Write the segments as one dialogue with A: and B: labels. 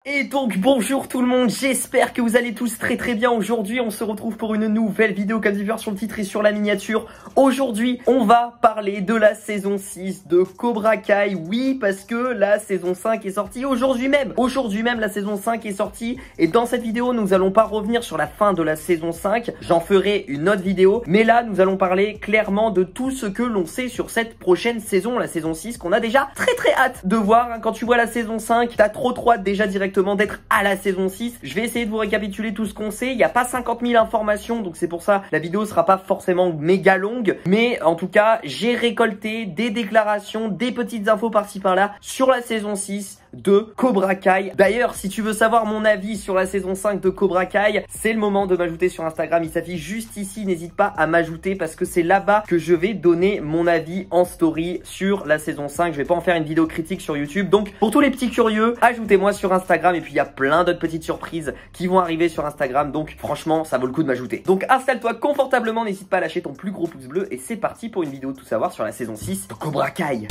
A: Et donc bonjour tout le monde, j'espère que vous allez tous très bien. Aujourd'hui on se retrouve pour une nouvelle vidéo comme vu sur le titre et sur la miniature. Aujourd'hui on va parler de la saison 6 de Cobra Kai. Oui, parce que la saison 5 est sortie aujourd'hui même. Aujourd'hui même la saison 5 est sortie. Et dans cette vidéo nous allons pas revenir sur la fin de la saison 5. J'en ferai une autre vidéo. Mais là nous allons parler clairement de tout ce que l'on sait sur cette prochaine saison, la saison 6, qu'on a déjà très hâte de voir. Quand tu vois la saison 5, t'as trop hâte déjà directement d'être à la saison 6. Je vais essayer de vous récapituler tout ce qu'on sait. Il n'y a pas 50 000 informations, donc c'est pour ça la vidéo sera pas forcément méga longue. Mais en tout cas, j'ai récolté des déclarations, des petites infos par-ci par-là sur la saison 6 de Cobra Kai. D'ailleurs, si tu veux savoir mon avis sur la saison 5 de Cobra Kai, c'est le moment de m'ajouter sur Instagram. Il s'affiche juste ici. N'hésite pas à m'ajouter parce que c'est là-bas que je vais donner mon avis en story sur la saison 5. Je vais pas en faire une vidéo critique sur YouTube. Donc, pour tous les petits curieux, ajoutez-moi sur Instagram. Et puis, il y a plein d'autres petites surprises qui vont arriver sur Instagram. Donc, franchement, ça vaut le coup de m'ajouter. Donc, installe-toi confortablement. N'hésite pas à lâcher ton plus gros pouce bleu. Et c'est parti pour une vidéo de tout savoir sur la saison 6 de Cobra Kai.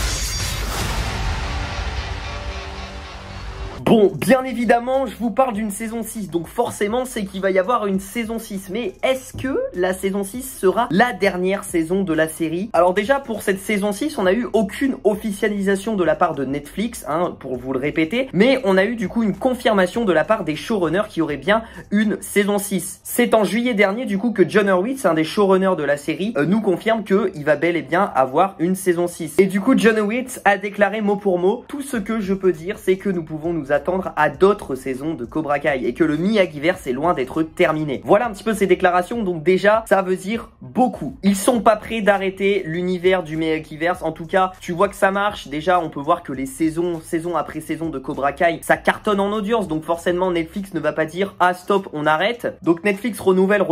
A: Bon, bien évidemment, je vous parle d'une saison 6, donc forcément, c'est qu'il va y avoir une saison 6. Mais est-ce que la saison 6 sera la dernière saison de la série? Alors déjà, pour cette saison 6, on n'a eu aucune officialisation de la part de Netflix, pour vous le répéter, mais on a eu du coup une confirmation de la part des showrunners qui aurait bien une saison 6. C'est en juillet dernier, du coup, que Jon Hurwitz, un des showrunners de la série, nous confirme qu'il va bel et bien avoir une saison 6. Et du coup, Jon Hurwitz a déclaré mot pour mot, tout ce que je peux dire, c'est que nous pouvons nous attendre à d'autres saisons de Cobra Kai et que le Miyagiverse est loin d'être terminé. Voilà un petit peu ces déclarations, donc déjà ça veut dire beaucoup. Ils sont pas prêts d'arrêter l'univers du Miyagiverse, en tout cas tu vois que ça marche. Déjà on peut voir que les saison après saison de Cobra Kai ça cartonne en audience, donc forcément Netflix ne va pas dire ah stop on arrête. Donc Netflix renouvelle,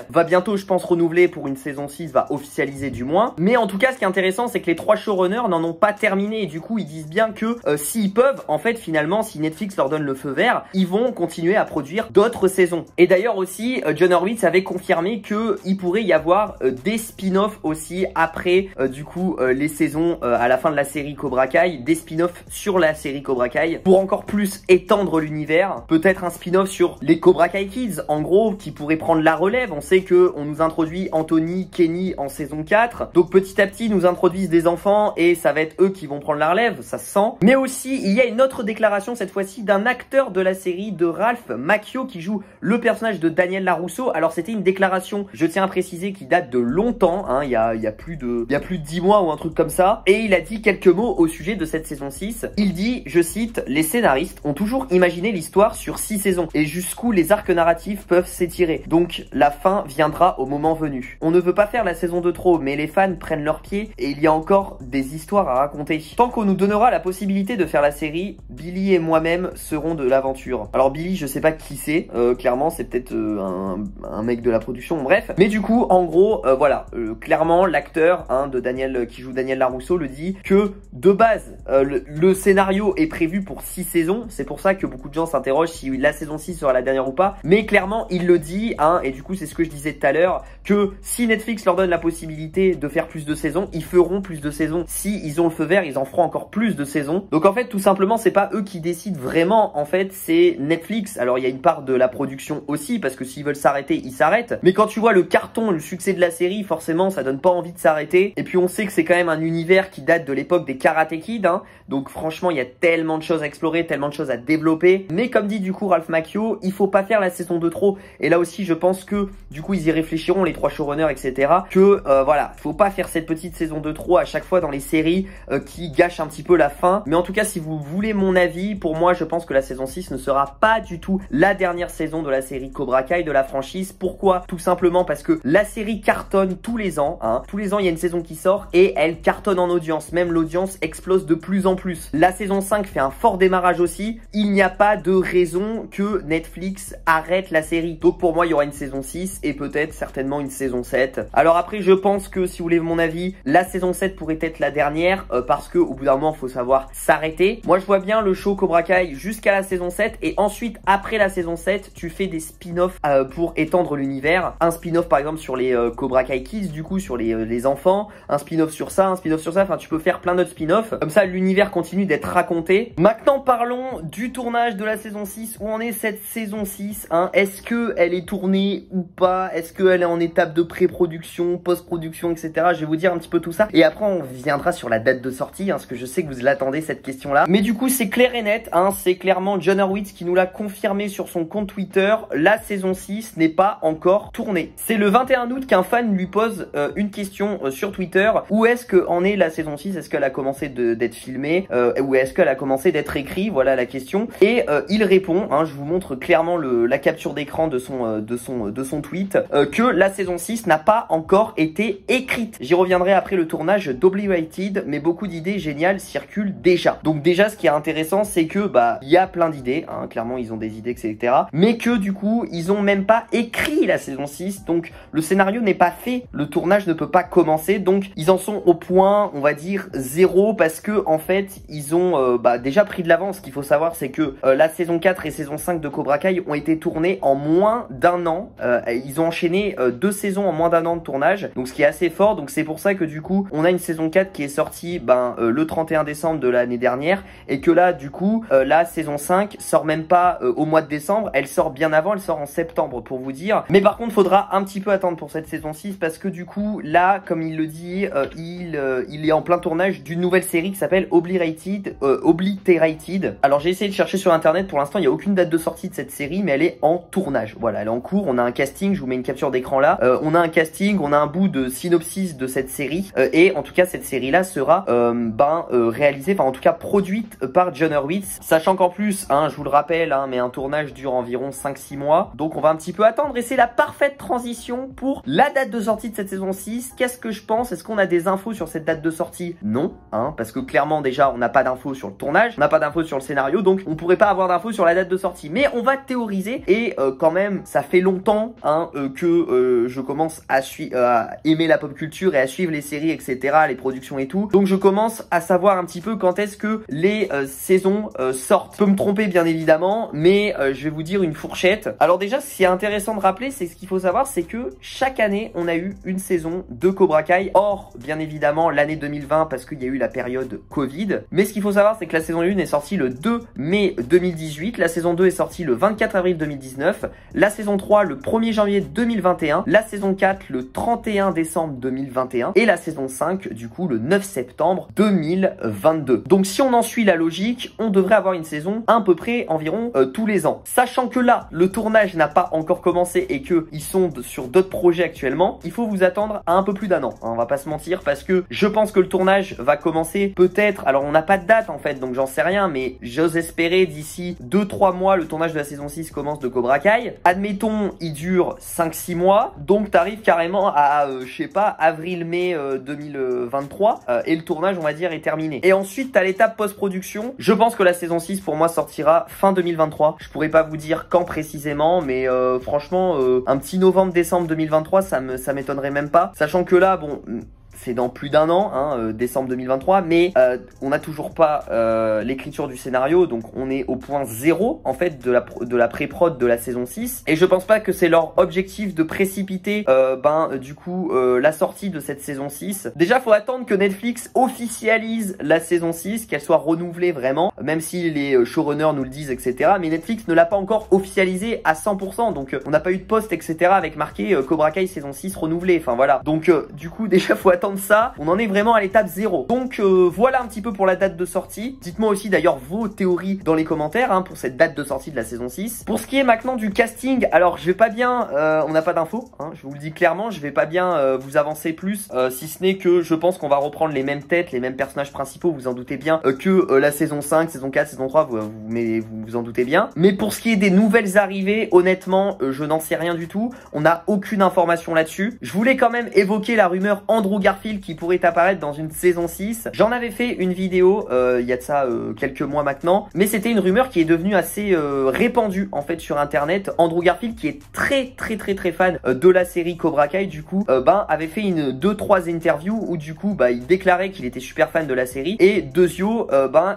A: va bientôt je pense renouveler pour une saison 6, va officialiser du moins. Mais en tout cas ce qui est intéressant c'est que les trois showrunners n'en ont pas terminé et du coup ils disent bien que s'ils peuvent, en fait finalement si Netflix leur donne le feu vert, ils vont continuer à produire d'autres saisons. Et d'ailleurs aussi, Jon Hurwitz avait confirmé que il pourrait y avoir des spin-offs aussi après du coup les saisons à la fin de la série Cobra Kai, des spin-offs sur la série Cobra Kai pour encore plus étendre l'univers. Peut-être un spin-off sur les Cobra Kai Kids, en gros, qui pourrait prendre la relève. On sait que on nous introduit Anthony, Kenny en saison 4, donc petit à petit nous introduisent des enfants et ça va être eux qui vont prendre la relève, ça se sent. Mais aussi il y a une autre déclaration cette fois-ci d'un acteur de la série, de Ralph Macchio, qui joue le personnage de Daniel LaRusso. Alors c'était une déclaration, je tiens à préciser, qui date de longtemps, il y a plus de 10 mois ou un truc comme ça, et il a dit quelques mots au sujet de cette saison 6. Il dit, je cite, les scénaristes ont toujours imaginé l'histoire sur 6 saisons et jusqu'où les arcs narratifs peuvent s'étirer, donc la fin viendra au moment venu. On ne veut pas faire la saison de trop, mais les fans prennent leurs pieds et il y a encore des histoires à raconter. Tant qu'on nous donnera la possibilité de faire la série, Billy et moi-même seront de l'aventure. Alors Billy, je sais pas qui c'est, clairement c'est peut-être un mec de la production, bref. Mais du coup, en gros, voilà, clairement l'acteur de Daniel qui joue Daniel LaRusso le dit que de base, le scénario est prévu pour 6 saisons. C'est pour ça que beaucoup de gens s'interrogent si la saison 6 sera la dernière ou pas. Mais clairement, il le dit, et du coup c'est ce que je disais tout à l'heure, que si Netflix leur donne la possibilité de faire plus de saisons, ils feront plus de saisons. Si ils ont le feu vert, ils en feront encore plus de saisons. Donc en fait, tout simplement, c'est pas eux qui décident vraiment, en fait, c'est Netflix. Alors il y a une part de la production aussi, parce que s'ils veulent s'arrêter, ils s'arrêtent. Mais quand tu vois le carton, le succès de la série, forcément ça donne pas envie de s'arrêter. Et puis on sait que c'est quand même un univers qui date de l'époque des Karate Kid, donc franchement il y a tellement de choses à explorer, tellement de choses à développer. Mais comme dit du coup Ralph Macchio, il faut pas faire la saison de trop. Et là aussi je pense que du coup ils y réfléchiront, les trois showrunners, etc. Que voilà, faut pas faire cette petite saison de trop à chaque fois dans les séries qui gâchent un petit peu la fin. Mais en tout cas si vous voulez mon avis, pour moi je pense que la saison 6 ne sera pas du tout la dernière saison de la série Cobra Kai, de la franchise. Pourquoi? Tout simplement parce que la série cartonne tous les ans, tous les ans il y a une saison qui sort et elle cartonne en audience, même l'audience explose de plus en plus. La saison 5 fait un fort démarrage aussi, il n'y a pas de raison que Netflix arrête la série. Donc pour moi il y aura une saison 6 et peut-être certainement une saison 7. Alors après je pense que si vous voulez mon avis, la saison 7 pourrait être la dernière parce que au bout d'un moment il faut savoir s'arrêter. Moi je vois bien le show Cobra Kai Kai jusqu'à la saison 7 et ensuite après la saison 7 tu fais des spin-offs pour étendre l'univers. Un spin-off par exemple sur les Cobra Kai Kids, du coup sur les enfants, un spin-off sur ça, un spin-off sur ça, enfin tu peux faire plein d'autres spin-offs, comme ça l'univers continue d'être raconté. Maintenant parlons du tournage de la saison 6, où en est cette saison 6 hein. Est-ce que elle est tournée ou pas? Est-ce qu'elle est en étape de pré-production, post-production, etc. Je vais vous dire un petit peu tout ça et après on viendra sur la date de sortie hein, parce que je sais que vous l'attendez cette question là. Mais du coup c'est clair et net hein, c'est clairement Jon Hurwitz qui nous l'a confirmé sur son compte Twitter, la saison 6 n'est pas encore tournée. C'est le 21 août qu'un fan lui pose une question sur Twitter, où est-ce que en est la saison 6? Est-ce qu'elle a commencé d'être filmée ou est-ce qu'elle a commencé d'être écrite? Voilà la question. Et il répond, hein, je vous montre clairement la capture d'écran de son tweet, que la saison 6 n'a pas encore été écrite. J'y reviendrai après le tournage d'Obliterated, mais beaucoup d'idées géniales circulent déjà. Donc déjà ce qui est intéressant c'est que bah il y a plein d'idées, hein, clairement ils ont des idées etc. Mais que du coup ils ont même pas écrit la saison 6, donc le scénario n'est pas fait, le tournage ne peut pas commencer, donc ils en sont au point on va dire 0 parce que en fait ils ont déjà pris de l'avance. Ce qu'il faut savoir c'est que la saison 4 et saison 5 de Cobra Kai ont été tournées en moins d'un an, ils ont enchaîné 2 saisons en moins d'un an de tournage, donc ce qui est assez fort. Donc c'est pour ça que du coup on a une saison 4 qui est sortie le 31 décembre de l'année dernière et que là du coup la saison 5 sort même pas au mois de décembre, elle sort bien avant, elle sort en septembre pour vous dire. Mais par contre faudra un petit peu attendre pour cette saison 6 parce que du coup là comme il le dit il est en plein tournage d'une nouvelle série qui s'appelle Obliterated. Alors j'ai essayé de chercher sur internet, pour l'instant il n'y a aucune date de sortie de cette série mais elle est en tournage, voilà elle est en cours. On a un casting, je vous mets une capture d'écran là, on a un casting, on a un bout de synopsis de cette série et en tout cas cette série là sera réalisée, enfin en tout cas produite par Jon Hurwitz, sachant qu'en plus hein, je vous le rappelle hein, mais un tournage dure environ 5-6 mois, donc on va un petit peu attendre et c'est la parfaite transition pour la date de sortie de cette saison 6. Qu'est-ce que je pense? Est-ce qu'on a des infos sur cette date de sortie? Non, hein, parce que clairement déjà on n'a pas d'infos sur le tournage, on n'a pas d'infos sur le scénario, donc on pourrait pas avoir d'infos sur la date de sortie, mais on va théoriser et quand même ça fait longtemps hein, que je commence à aimer la pop culture et à suivre les séries etc, les productions et tout, donc je commence à savoir un petit peu quand est-ce que les saisons sortent. Je peux me tromper bien évidemment, mais je vais vous dire une fourchette. Alors déjà ce qui est intéressant de rappeler, c'est ce qu'il faut savoir, c'est que chaque année on a eu une saison de Cobra Kai, hors bien évidemment l'année 2020 parce qu'il y a eu la période Covid. Mais ce qu'il faut savoir c'est que la saison 1 est sortie le 2 mai 2018, la saison 2 est sortie le 24 avril 2019, la saison 3 le 1er janvier 2021, la saison 4 le 31 décembre 2021 et la saison 5 du coup le 9 septembre 2022. Donc si on en suit la logique, on devrait avoir une saison à peu près environ tous les ans. Sachant que là, le tournage n'a pas encore commencé et que ils sont sur d'autres projets actuellement, il faut vous attendre à un peu plus d'un an, hein, on va pas se mentir, parce que je pense que le tournage va commencer peut-être, alors on n'a pas de date en fait, donc j'en sais rien, mais j'ose espérer d'ici 2-3 mois, le tournage de la saison 6 commence de Cobra Kai. Admettons, il dure 5-6 mois, donc t'arrives carrément à, je sais pas, avril-mai 2023, et le tournage, on va dire, est terminé. Et ensuite, t'as l'étape post-production. Je pense que la saison 6, pour moi, sortira fin 2023. Je pourrais pas vous dire quand précisément, mais franchement, un petit novembre-décembre 2023, ça m'étonnerait même pas. Sachant que là, bon... c'est dans plus d'un an, hein, décembre 2023, mais on n'a toujours pas l'écriture du scénario, donc on est au point 0 en fait de la pré-prod de la saison 6, et je pense pas que c'est leur objectif de précipiter du coup la sortie de cette saison 6. Déjà faut attendre que Netflix officialise la saison 6, qu'elle soit renouvelée vraiment, même si les showrunners nous le disent etc, mais Netflix ne l'a pas encore officialisé à 100%, donc on n'a pas eu de post etc avec marqué Cobra Kai saison 6 renouvelée, enfin voilà, donc du coup déjà faut attendre ça, on en est vraiment à l'étape 0. Donc voilà un petit peu pour la date de sortie. Dites-moi aussi d'ailleurs vos théories dans les commentaires hein, pour cette date de sortie de la saison 6. Pour ce qui est maintenant du casting, alors je vais pas bien, on n'a pas d'infos, hein, je vous le dis clairement, je vais pas bien vous avancer plus, si ce n'est que je pense qu'on va reprendre les mêmes têtes, les mêmes personnages principaux, vous en doutez bien, que la saison 5, saison 4, saison 3, vous en doutez bien. Mais pour ce qui est des nouvelles arrivées, honnêtement, je n'en sais rien du tout, on n'a aucune information là-dessus. Je voulais quand même évoquer la rumeur Andrew Garfield Garfield qui pourrait apparaître dans une saison 6. J'en avais fait une vidéo il y a de ça quelques mois maintenant, mais c'était une rumeur qui est devenue assez répandue en fait sur internet. Andrew Garfield, qui est très fan de la série Cobra Kai, du coup avait fait une 2-3 interviews où du coup il déclarait qu'il était super fan de la série, et Dezio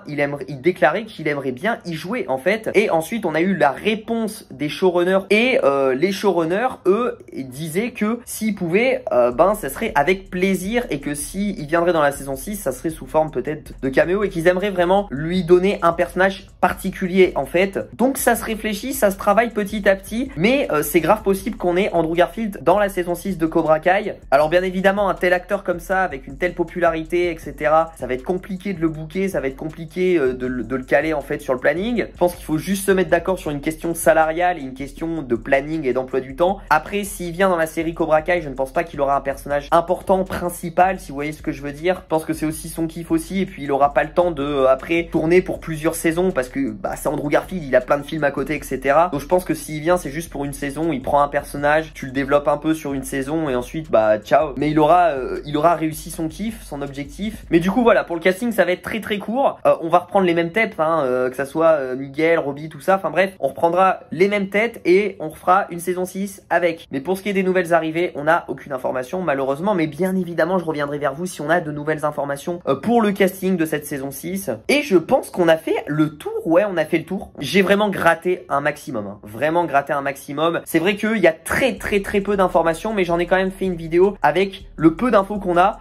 A: il déclarait qu'il aimerait bien y jouer en fait. Et ensuite on a eu la réponse des showrunners, et les showrunners eux disaient que s'ils pouvaient ça serait avec plaisir, et que s'il viendrait dans la saison 6 ça serait sous forme peut-être de caméo, et qu'ils aimeraient vraiment lui donner un personnage particulier en fait. Donc ça se réfléchit, ça se travaille petit à petit, mais c'est grave possible qu'on ait Andrew Garfield dans la saison 6 de Cobra Kai. Alors bien évidemment un tel acteur comme ça, avec une telle popularité etc, ça va être compliqué de le booker, ça va être compliqué de le caler en fait sur le planning. Je pense qu'il faut juste se mettre d'accord sur une question salariale et une question de planning et d'emploi du temps. Après, s'il vient dans la série Cobra Kai, je ne pense pas qu'il aura un personnage important, principal, si vous voyez ce que je veux dire. Je pense que c'est aussi son kiff aussi, et puis il aura pas le temps de après tourner pour plusieurs saisons, parce que c'est Andrew Garfield, il a plein de films à côté etc. Donc je pense que s'il vient, c'est juste pour une saison, il prend un personnage, tu le développes un peu sur une saison, et ensuite ciao. Mais il aura réussi son kiff, son objectif. Mais du coup voilà, pour le casting ça va être très court. On va reprendre les mêmes têtes, que ça soit Miguel, Robbie, tout ça, enfin bref, on reprendra les mêmes têtes et on refera une saison 6 avec. Mais pour ce qui est des nouvelles arrivées, on n'a aucune information malheureusement, mais bien évidemment je reviendrai vers vous si on a de nouvelles informations pour le casting de cette saison 6. Et je pense qu'on a fait le tour. Ouais, on a fait le tour. J'ai vraiment gratté un maximum, vraiment gratté un maximum. C'est vrai qu'il y a très peu d'informations, mais j'en ai quand même fait une vidéo avec le peu d'infos qu'on a,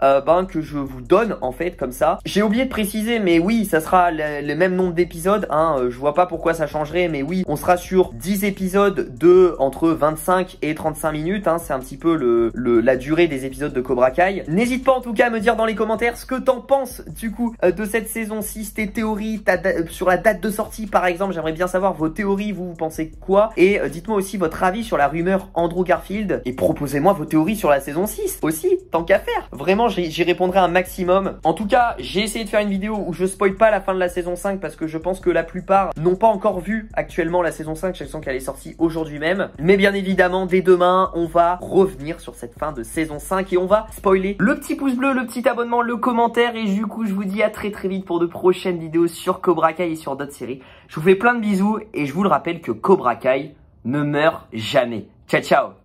A: que je vous donne en fait comme ça. J'ai oublié de préciser, mais oui, ça sera le même nombre d'épisodes, je vois pas pourquoi ça changerait, mais oui, on sera sur 10 épisodes de entre 25 et 35 minutes, c'est un petit peu la durée des épisodes de Cobra Kai. N'hésite pas en tout cas à me dire dans les commentaires ce que t'en penses du coup de cette saison 6, tes théories, sur la date de sortie par exemple. J'aimerais bien savoir vos théories, vous pensez quoi, et dites-moi aussi votre avis sur la rumeur Andrew Garfield, et proposez-moi vos théories sur la saison 6 aussi, tant qu'à faire. Vraiment, j'y répondrai un maximum. En tout cas, j'ai essayé de faire une vidéo où je spoil pas la fin de la saison 5, parce que je pense que la plupart n'ont pas encore vu actuellement la saison 5, je sens qu'elle est sortie aujourd'hui même. Mais bien évidemment, dès demain, on va revenir sur cette fin de saison 5 et on va spoiler. Le petit pouce bleu, le petit abonnement, le commentaire, et du coup, je vous dis à très vite pour de prochaines vidéos sur Cobra Kai et sur d'autres séries. Je vous fais plein de bisous et je vous le rappelle que Cobra Kai ne meurt jamais. Ciao ciao.